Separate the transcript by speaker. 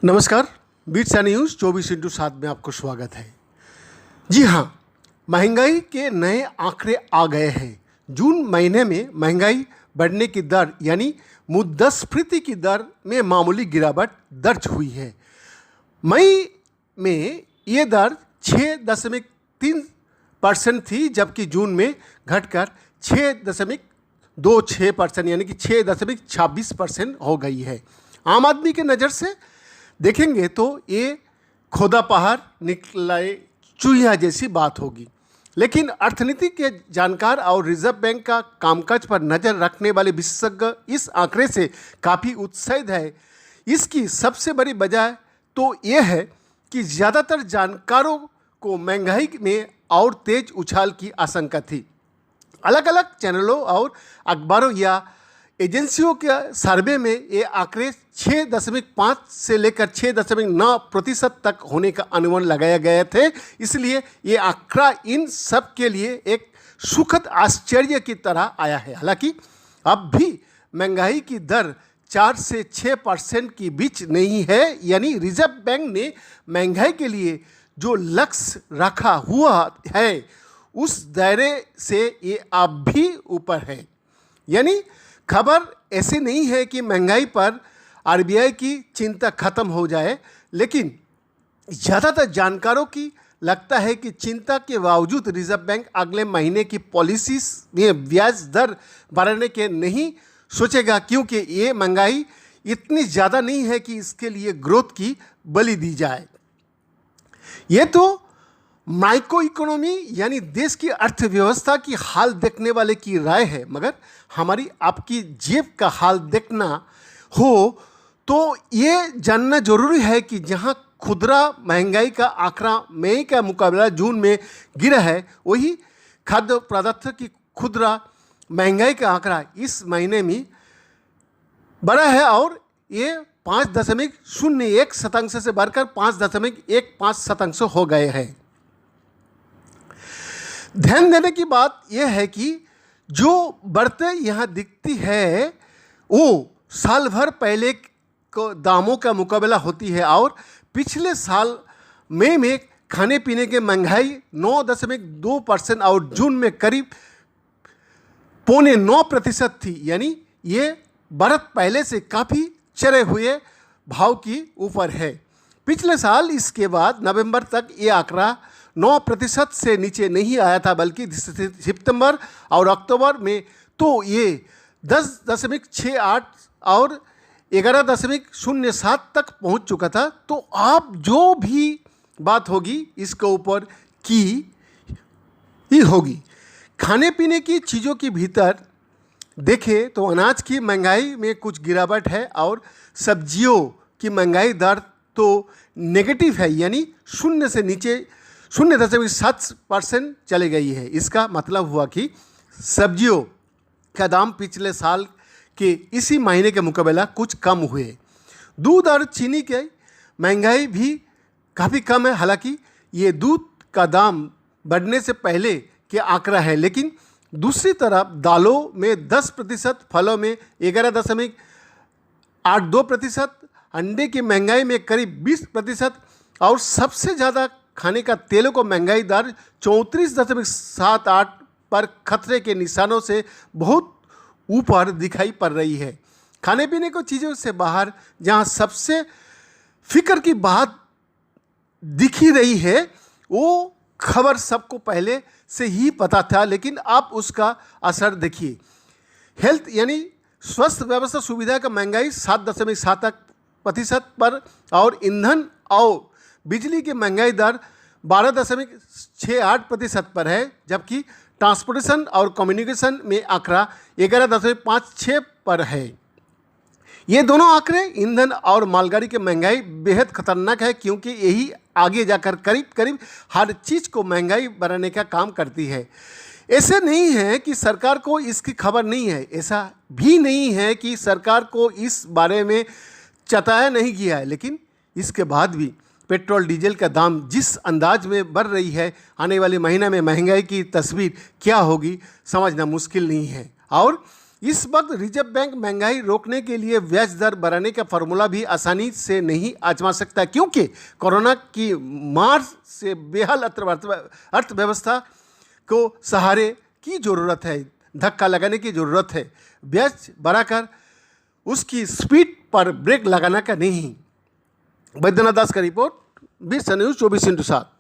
Speaker 1: नमस्कार। Beats news 24/7 में आपको स्वागत है। जी हाँ, महंगाई के नए आंकड़े आ गए हैं। जून महीने में महंगाई बढ़ने की दर यानी मुद्रास्फीति की दर में मामूली गिरावट दर्ज हुई है। मई में ये दर 6.3% थी, जबकि जून में घटकर 6.26% यानी कि 6.26% हो गई है। आम आदमी की नज़र से देखेंगे तो ये खोदा पहाड़ निकले चूहिया जैसी बात होगी, लेकिन अर्थनीति के जानकार और रिजर्व बैंक का कामकाज पर नज़र रखने वाले विशेषज्ञ इस आंकड़े से काफ़ी उत्साहित है। इसकी सबसे बड़ी वजह तो ये है कि ज़्यादातर जानकारों को महंगाई में और तेज उछाल की आशंका थी। अलग अलग चैनलों और अखबारों या एजेंसियों के सर्वे में ये आंकड़े 6.5 से लेकर 6.9% तक होने का अनुमान लगाया गए थे। इसलिए ये आंकड़ा इन सब के लिए एक सुखद आश्चर्य की तरह आया है। हालांकि अब भी महंगाई की दर 4 से 6% के बीच नहीं है, यानी रिजर्व बैंक ने महंगाई के लिए जो लक्ष्य रखा हुआ है उस दायरे से ये अब भी ऊपर है। यानी खबर ऐसे नहीं है कि महंगाई पर आरबीआई की चिंता खत्म हो जाए, लेकिन ज़्यादातर जानकारों की लगता है कि चिंता के बावजूद रिजर्व बैंक अगले महीने की पॉलिसी में ब्याज दर बढ़ाने के नहीं सोचेगा, क्योंकि ये महंगाई इतनी ज़्यादा नहीं है कि इसके लिए ग्रोथ की बलि दी जाए। ये तो माइक्रो इकोनॉमी यानी देश की अर्थव्यवस्था की हाल देखने वाले की राय है, मगर हमारी आपकी जेब का हाल देखना हो तो ये जानना जरूरी है कि जहां खुदरा महंगाई का आंकड़ा मई का मुकाबला जून में गिरा है, वही खाद्य पदार्थ की खुदरा महंगाई का आंकड़ा इस महीने में बढ़ा है और ये 5.01% से बढ़कर 5.15% हो गए हैं। ध्यान देने की बात यह है कि जो बढ़ते यहाँ दिखती है वो साल भर पहले को दामों का मुकाबला होती है और पिछले साल मई में खाने पीने के महंगाई 9.2% और जून में करीब 8.9% थी। यानी ये बढ़त पहले से काफ़ी चढ़े हुए भाव की ऊपर है। पिछले साल इसके बाद नवंबर तक ये आंकड़ा 9% से नीचे नहीं आया था, बल्कि सितंबर और अक्टूबर में तो ये 10.68 और 11.07 तक पहुंच चुका था। तो आप जो भी बात होगी इसके ऊपर की ही होगी। खाने पीने की चीज़ों के भीतर देखें तो अनाज की महंगाई में कुछ गिरावट है और सब्जियों की महंगाई दर तो नेगेटिव है, यानी 0 से नीचे 0.7% चली गई है। इसका मतलब हुआ कि सब्जियों का दाम पिछले साल के इसी महीने के मुकाबला कुछ कम हुए। दूध और चीनी की महंगाई भी काफ़ी कम है। हालांकि ये दूध का दाम बढ़ने से पहले के आंकड़ा है, लेकिन दूसरी तरफ दालों में 10%, फलों में 11.82%, अंडे की महंगाई में करीब 20% और सबसे ज़्यादा खाने का तेलों को महंगाई दर 34.78 पर खतरे के निशानों से बहुत ऊपर दिखाई पड़ रही है। खाने पीने को चीज़ों से बाहर जहां सबसे फिक्र की बात दिखी रही है वो खबर सबको पहले से ही पता था, लेकिन आप उसका असर देखिए। हेल्थ यानी स्वास्थ्य व्यवस्था सुविधा का महंगाई 7.7% पर और ईंधन और बिजली की महंगाई दर 12.68% पर है, जबकि ट्रांसपोर्टेशन और कम्युनिकेशन में आंकड़ा 11.56 पर है। ये दोनों आंकड़े ईंधन और मालगाड़ी की महंगाई बेहद खतरनाक है, क्योंकि यही आगे जाकर करीब करीब हर चीज़ को महंगाई बढ़ाने का काम करती है। ऐसे नहीं है कि सरकार को इसकी खबर नहीं है, ऐसा भी नहीं है कि सरकार को इस बारे में चताया नहीं गया है, लेकिन इसके बाद भी पेट्रोल डीजल का दाम जिस अंदाज में बढ़ रही है, आने वाले महीने में महंगाई की तस्वीर क्या होगी समझना मुश्किल नहीं है। और इस वक्त रिजर्व बैंक महंगाई रोकने के लिए ब्याज दर बढ़ाने का फॉर्मूला भी आसानी से नहीं आजमा सकता, क्योंकि कोरोना की मार से बेहाल अर्थव्यवस्था को सहारे की ज़रूरत है, धक्का लगाने की ज़रूरत है, ब्याज बढ़ाकर उसकी स्पीड पर ब्रेक लगाना का नहीं। बैद्यनाथ दास का रिपोर्ट, 20 न्यूज़ 24/7।